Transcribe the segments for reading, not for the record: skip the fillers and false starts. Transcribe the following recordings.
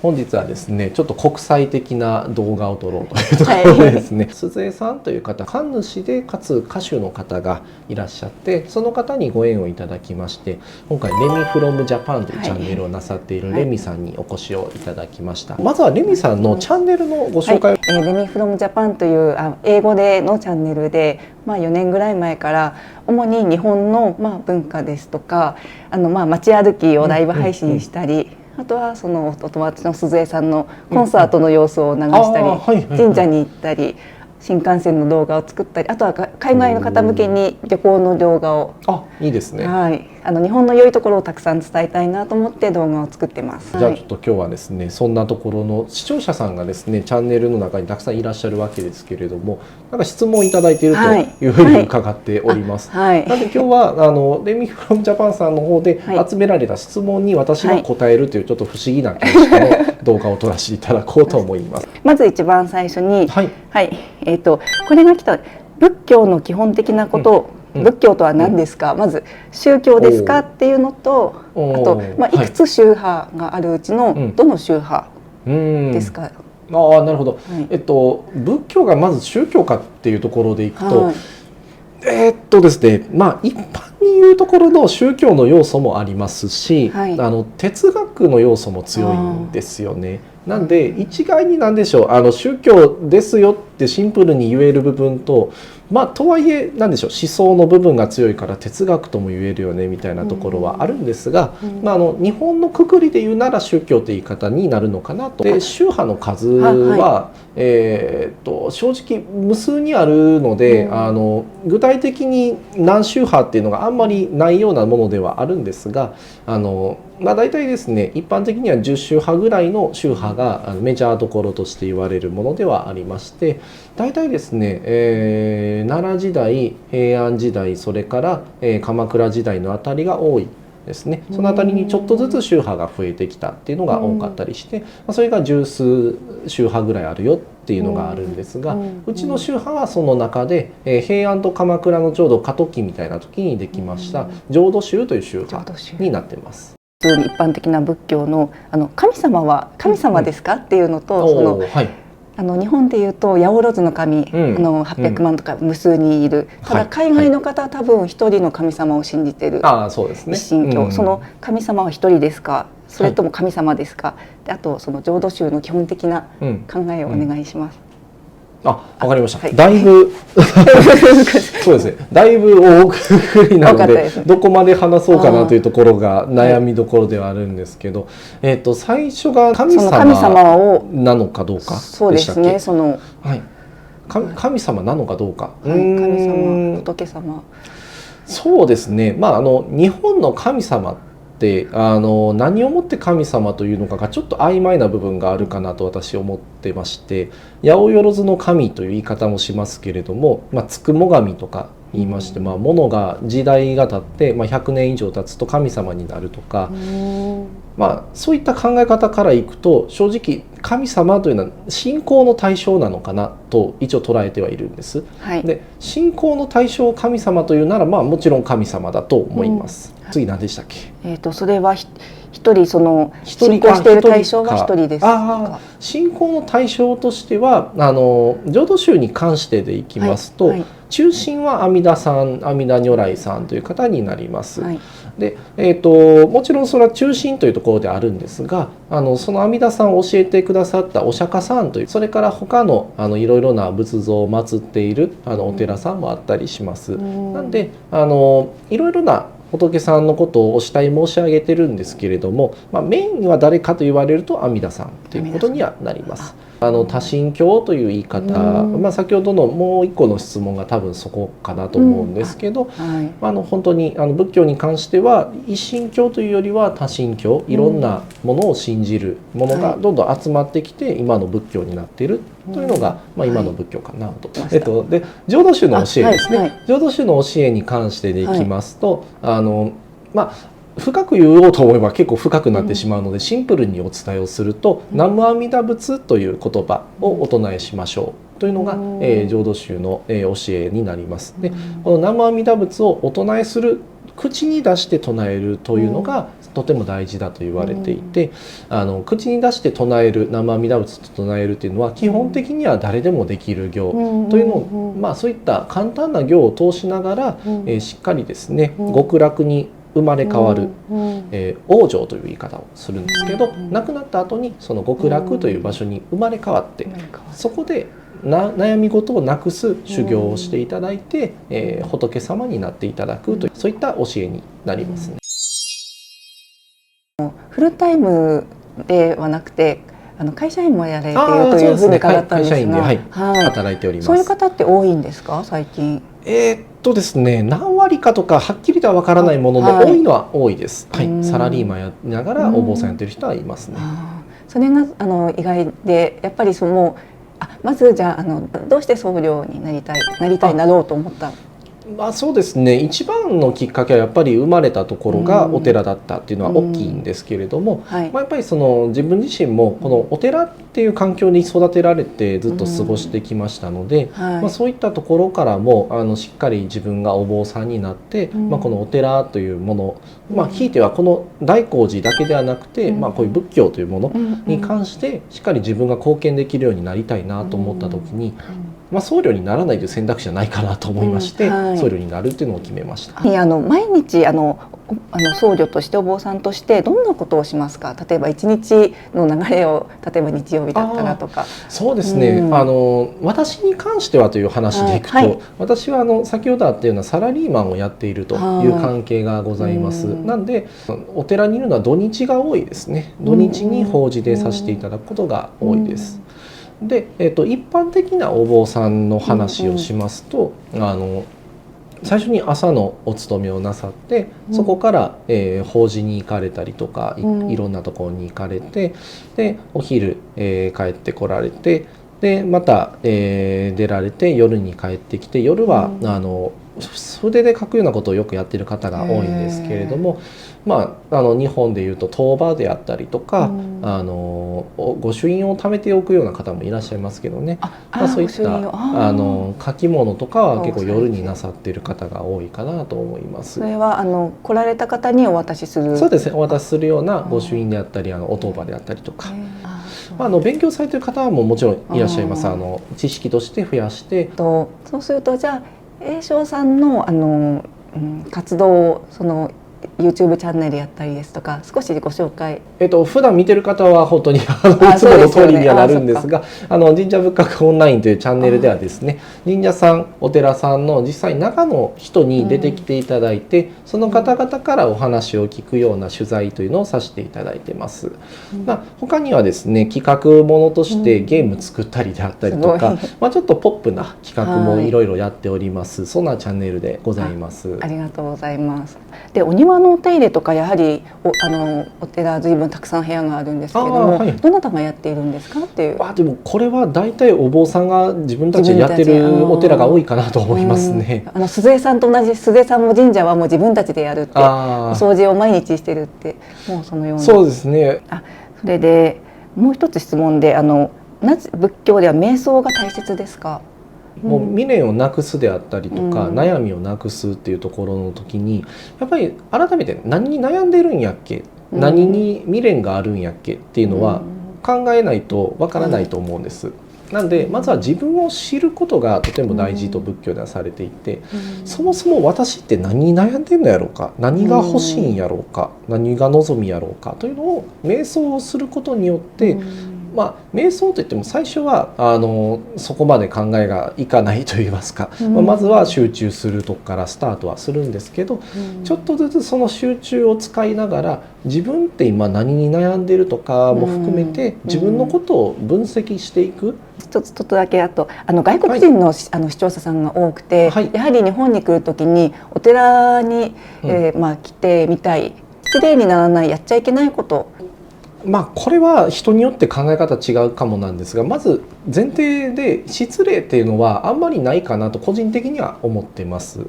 本日はですねちょっと国際的な動画を撮ろうというところでですね、鈴江さんという方、神主でかつ歌手の方がいらっしゃって、その方にご縁をいただきまして、今回レミフロムジャパンというチャンネルをなさっているレミさんにお越しをいただきました。まずはレミさんのチャンネルのご紹介を、レミフロムジャパンという英語でのチャンネルで、4年ぐらい前から主に日本の文化ですとか街歩きをライブ配信したり、あとはそのお友達の鈴江さんのコンサートの様子を流したり、神社に行ったり、新幹線の動画を作ったり、あとは海外の方向けに旅行の動画を、いいですね。はい、日本の良いところをたくさん伝えたいなと思って動画を作ってます。じゃあちょっと今日はですね、そんなところの視聴者さんがですねチャンネルの中にたくさんいらっしゃるわけですけれども、なんか質問をいただいているというふうに伺っております。なので今日はレミフロムジャパンさんの方で集められた質問に私が答えるというちょっと不思議な形式の動画を撮らせていただこうと思います。まず一番最初に、これが来た仏教の基本的なことを、仏教とは何ですか、まず宗教ですかっていうのと、あと、いくつ宗派があるうちのどの宗派ですか。なるほど。仏教がまず宗教かっていうところでいくと、ですね、一般に言うところの宗教の要素もありますし、哲学の要素も強いんですよね。なんで一概に何でしょう、宗教ですよってシンプルに言える部分と、とはいえ何でしょう、思想の部分が強いから哲学とも言えるよねみたいなところはあるんですが、日本のくくりで言うなら宗教って言い方になるのかなと。で宗派の数は、正直無数にあるので、具体的に何宗派っていうのがあんまりないようなものではあるんですが、大体ですね一般的には10宗派ぐらいの宗派がメジャーどころとして言われるものではありまして、大体ですね、奈良時代、平安時代、それから、鎌倉時代のあたりが多いですね。そのあたりにちょっとずつ宗派が増えてきたっていうのが多かったりして、それが十数宗派ぐらいあるよっていうのがあるんですが、うちの宗派はその中で、平安と鎌倉のちょうど過渡期みたいな時にできました浄土宗という宗派になってます。普通に一般的な仏教の神様は神様ですかっていうのと、日本でいうと八百万の神、800万とか無数にいる、ただ海外の方は多分一人の神様を信じてる一神教、その神様は一人ですか、それとも神様ですか、であとその浄土宗の基本的な考えをお願いします。わかりました。だいぶそうですね。だいぶ大くくりなので、どこまで話そうかなというところが悩みどころではあるんですけど、最初が神様なのかどうかでしたっけ？神様なのかどうか。神様、仏様。そうですね。日本の神様って何をもって神様というのかがちょっと曖昧な部分があるかなと私は思ってまして、八百万の神という言い方もしますけれども、つくも神とか言いまして、物が時代が経って、100年以上経つと神様になるとか、そういった考え方からいくと、正直神様というのは信仰の対象なのかなと一応捉えてはいるんです。で信仰の対象を神様というならもちろん神様だと思います。次何でしたっけ？それは一人信仰している対象は一人ですか？信仰の対象としては浄土宗に関してでいきますと、中心は阿弥陀さん、阿弥陀如来さんという方になります。でもちろんそれは中心というところであるんですが、その阿弥陀さんを教えてくださったお釈迦さんという、それから他のいろいろな仏像を祀っているお寺さんもあったりします。なんでいろいろな仏さんのことをお慕い申し上げてるんですけれども、メインは誰かと言われると阿弥陀さんということにはなります。多神教という言い方、先ほどのもう一個の質問が多分そこかなと思うんですけど、本当に仏教に関しては一神教というよりは多神教、いろんなものを信じるものがどんどん集まってきて今の仏教になっているというのが、今の仏教かなと。で浄土宗の教えですね。浄土宗の教えに関してでいきますと、深く言おうと思えば結構深くなってしまうので、シンプルにお伝えをすると、南無阿弥陀仏という言葉をお唱えしましょうというのが、浄土宗の、教えになります。でこの南無阿弥陀仏をお唱えする、口に出して唱えるというのがとても大事だと言われていて、口に出して唱える、南無阿弥陀仏と唱えるというのは基本的には誰でもできる行というのを、そういった簡単な行を通しながら、しっかりですね極楽に生まれ変わる、往生という言い方をするんですけど、亡くなった後にその極楽という場所に生まれ変わって、そこで悩み事をなくす修行をしていただいて、仏様になっていただくという、そういった教えになりますね。フルタイムではなくて会社員もやられているというふうに伺ったんですが、会社員で、働いております。そういう方って多いんですか、最近？ですね、何割かとかはっきりとはわからないものの、多いのは多いです。サラリーマンやりながらお坊さんやってる人はいますね。それが意外で、やっぱりまずじゃあどうして僧侶になりたいなろうと思った？そうですね、一番のきっかけはやっぱり生まれたところがお寺だったっていうのは大きいんですけれども、やっぱり自分自身もこのお寺っていう環境に育てられてずっと過ごしてきましたので、そういったところからもしっかり自分がお坊さんになって、このお寺というもの、ひいてはこの大興寺だけではなくて、こういう仏教というものに関してしっかり自分が貢献できるようになりたいなと思った時に、僧侶にならないという選択肢はないかなと思いまして、僧侶になるっていうのを決めました。毎日僧侶としてお坊さんとしてどんなことをしますか？例えば一日の流れを、例えば日曜日だったらとか。そうですね、私に関してはという話でいくと、私は先ほどあったようなサラリーマンをやっているという関係がございます。なんでお寺にいるのは土日が多いですね。土日に法事でさせていただくことが多いです。で、一般的なお坊さんの話をしますと、最初に朝のお勤めをなさって、そこから、法事に行かれたりとか、いろんなところに行かれて、でお昼、帰ってこられて、でまた、出られて夜に帰ってきて、夜は、筆で書くようなことをよくやっている方が多いんですけれども、日本でいうと当場であったりとか、御朱印を貯めておくような方もいらっしゃいますけどね、そういった書き物とかは結構夜になさっている方が多いかなと思います。それは来られた方にお渡しする？そうですね、お渡しするような御朱印であったり、お当場であったりとか、勉強されている方ももちろんいらっしゃいます。知識として増やして。そうすると、じゃあ栄翔さんの活動をYouTube チャンネルやったりですとか、少しご紹介。普段見てる方は本当にいつもの通りにはなるんですが、神社仏閣オンラインというチャンネルではですね、神社さん、お寺さんの実際中の人に出てきていただいて、その方々からお話を聞くような取材というのをさせていただいてます。他にはですね、企画ものとしてゲーム作ったりであったりとか、ちょっとポップな企画もいろいろやっております。そんなチャンネルでございます。ありがとうございます。で、お庭のお手入れとか、やはりお寺随分たくさん部屋があるんですけれども、どなたがやっているんですかっていう。でもこれは大体お坊さんが自分たちでやってるお寺が多いかなと思いますね。鈴江さんと同じ、鈴江さんも神社はもう自分たちでやるって、お掃除を毎日してるって、もうそのような。そうですね。それでもう一つ質問で、なぜ仏教では瞑想が大切ですか？もう未練をなくすであったりとか、悩みをなくすっていうところの時に、やっぱり改めて何に悩んでるんやっけ、何に未練があるんやっけっていうのは考えないとわからないと思うんです。なんでまずは自分を知ることがとても大事と仏教ではされていて、そもそも私って何に悩んでんのやろうか、何が欲しいんやろうか、何が望みやろうかというのを瞑想をすることによって、瞑想といっても最初はそこまで考えがいかないといいますか、まずは集中するとこからスタートはするんですけど、ちょっとずつその集中を使いながら、自分って今何に悩んでるとかも含めて自分のことを分析していく。ちょっとだけ外国人の、視聴者さんが多くて、やはり日本に来る時にお寺に、来てみたい、失礼にならない、やっちゃいけないこと。これは人によって考え方違うかもなんですが、まず前提で失礼っていうのはあんまりないかなと個人的には思ってます。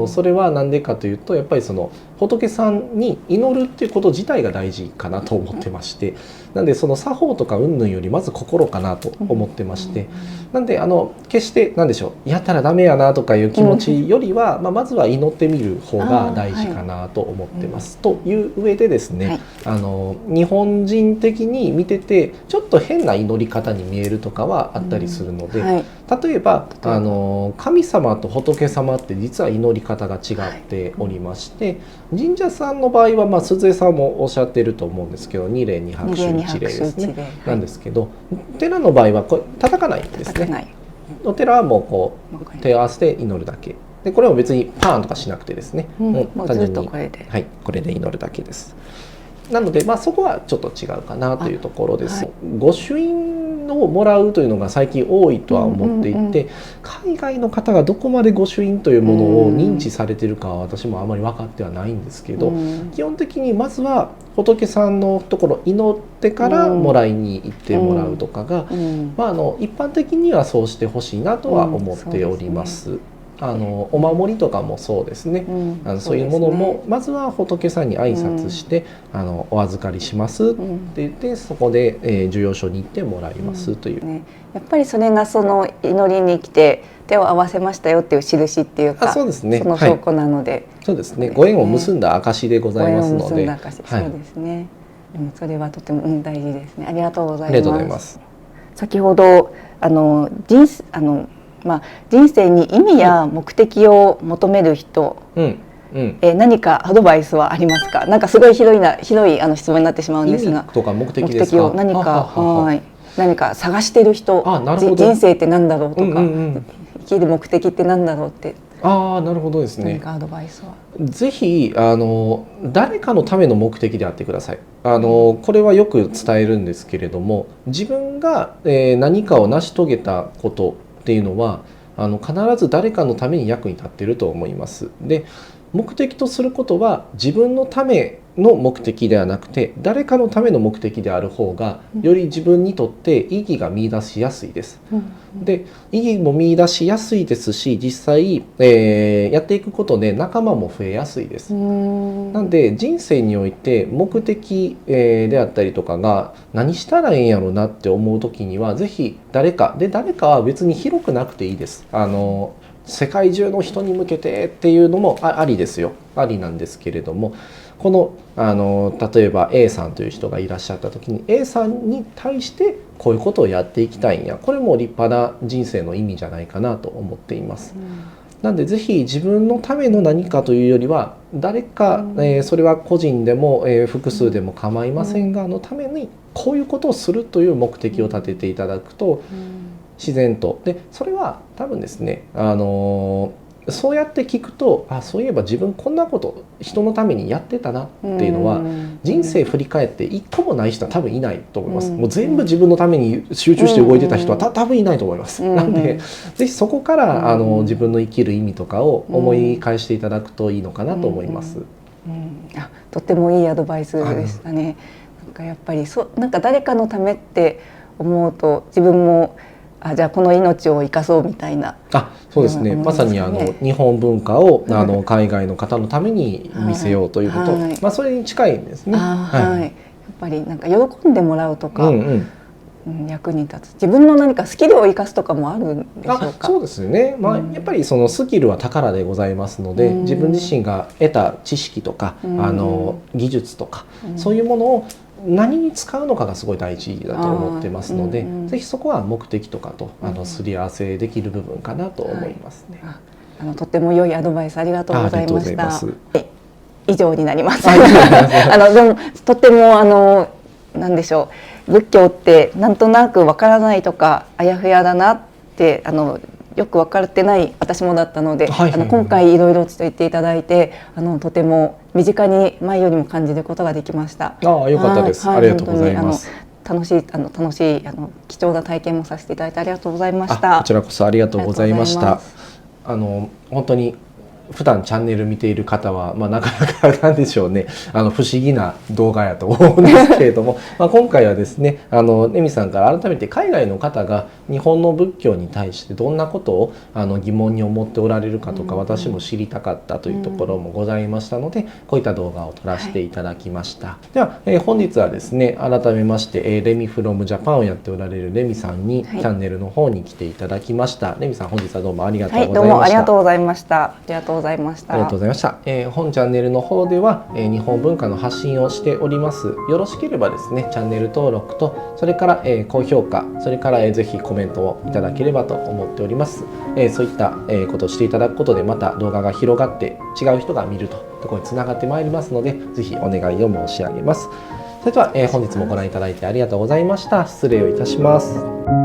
それは何でかというと、やっぱりその仏さんに祈るっていうこと自体が大事かなと思ってまして、なんでその作法とか云々よりまず心かなと思ってまして、なんで決して何でしょう、やったらダメやなとかいう気持ちよりは、まずは祈ってみる方が大事かなと思ってます。という上でですね、日本人的に見ててちょっと変な祈り方に見えるとかはあったりするので、例えば神様と仏様って実は祈り方が違っておりまして、神社さんの場合は鈴江さんもおっしゃってると思うんですけど、二礼二拍手一礼ですね、なんですけど、お寺の場合はこれ叩かないんですね。お寺はもうこう手を合わせて祈るだけで、これも別にパーンとかしなくてですね、単純にこれで祈るだけです。なのでそこはちょっと違うかなというところです。御朱印をもらうというのが最近多いとは思っていて、海外の方がどこまで御朱印というものを認知されているかは私もあまり分かってはないんですけど、基本的にまずは仏さんのところ祈ってからもらいに行ってもらうとかが、一般的にはそうしてほしいなとは思っております。お守りとかもそうですね、そういうものもまずは仏さんに挨拶して、お預かりしますって言って、そこで、授与所に行ってもらいますという、やっぱりそれがその祈りに来て手を合わせましたよっていう印っていうか、そうですね、その証拠なので、そうですね、ご縁を結んだ証でございますので、そうですね、それはとても大事ですね。ありがとうございます。先ほど人生に意味や目的を求める人、何かアドバイスはありますか？なんかすごい広い質問になってしまうんですが、意味とか目的ですか？何か探してる人、人生って何だろうとか、生きる目的って何だろうって。なるほどですね。何かアドバイスは。ぜひ誰かのための目的であってください。これはよく伝えるんですけれども、自分が何かを成し遂げたことっていうのは必ず誰かのために役に立っていると思います。で、目的とすることは自分のための目的ではなくて誰かのための目的である方がより自分にとって意義が見出しやすいです。で、意義も見出しやすいですし、実際、やっていくことで仲間も増えやすいです。なんで人生において目的、であったりとかが何したらええんやろうなって思う時には、ぜひ誰かは別に広くなくていいです。世界中の人に向けてっていうのもありですよ。ありなんですけれども、この例えば A さんという人がいらっしゃった時に A さんに対してこういうことをやっていきたいんや、これも立派な人生の意味じゃないかなと思っています。なんでぜひ自分のための何かというよりは誰か、それは個人でも、複数でも構いませんがのためにこういうことをするという目的を立てていただくと自然と、でそれは多分ですね、そうやって聞くと、そういえば自分こんなこと人のためにやってたなっていうのは、人生振り返って一個もない人は多分いないと思います。もう全部自分のために集中して動いてた人は多分いないと思います。なんでぜひそこから自分の生きる意味とかを思い返していただくといいのかなと思います。とってもいいアドバイスでしたね。なんかやっぱりなんか誰かのためって思うと自分もじゃあこの命を生かそうみたいな。そうですね。まさに日本文化を海外の方のために見せようということ、それに近いんですね。やっぱりなんか喜んでもらうとか、役に立つ。自分の何かスキルを生かすとかもあるんでしょうか。そうですよね。やっぱりそのスキルは宝でございますので、自分自身が得た知識とか技術とかそういうものを何に使うのかがすごい大事だと思ってますので、ぜひそこは目的とかとすり合わせできる部分かなと思いますね。とても良いアドバイスありがとうございました。以上になります。でもとてもなんでしょう、仏教ってなんとなくわからないとかあやふやだなってよく分かってない私もだったので、今回いろいろと言っていただいてとても身近に前よりも感じることができました。よかったです。ありがとうございます。楽しい貴重な体験もさせていただいてありがとうございました。こちらこそありがとうございました。本当に普段チャンネル見ている方は、なかなかなんでしょうね、不思議な動画やと思うんですけれども今回はですね、レミさんから改めて海外の方が日本の仏教に対してどんなことを疑問に思っておられるかとか、私も知りたかったというところもございましたので、こういった動画を撮らせていただきました。では、本日はですね、改めまして、レミフロムジャパンをやっておられるレミさんにチャンネルの方に来ていただきました。レミさん、本日はどうもありがとうございました。どうもありがとうございました。ありがとうございました。ありがとうございました。本チャンネルの方では、日本文化の発信をしております。よろしければですね、チャンネル登録と、それから、高評価、それから、ぜひコメントをいただければと思っております。そういった、ことをしていただくことで、また動画が広がって違う人が見るところにつながってまいりますので、ぜひお願いを申し上げます。それでは、本日もご覧いただいてありがとうございました。失礼をいたします。